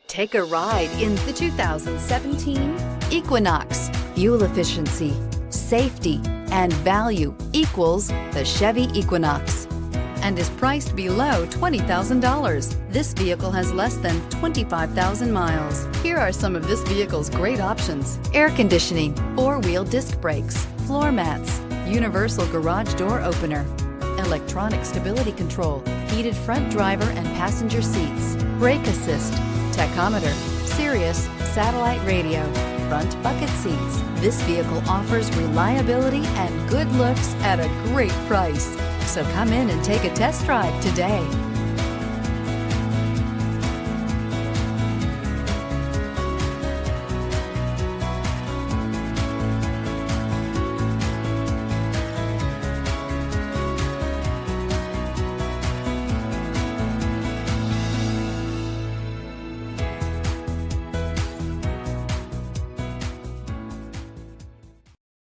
Take a ride in the 2017 Equinox. Fuel efficiency, safety, and value equals the Chevy Equinox and is priced below $20,000. This vehicle has less than 25,000 miles. Here are some of this vehicle's great options: air conditioning, four-wheel disc brakes, floor mats, universal garage door opener, electronic stability control, heated front driver and passenger seats, brake assist, tachometer, Sirius satellite radio, front bucket seats. This vehicle offers reliability and good looks at a great price. So come in and take a test drive today.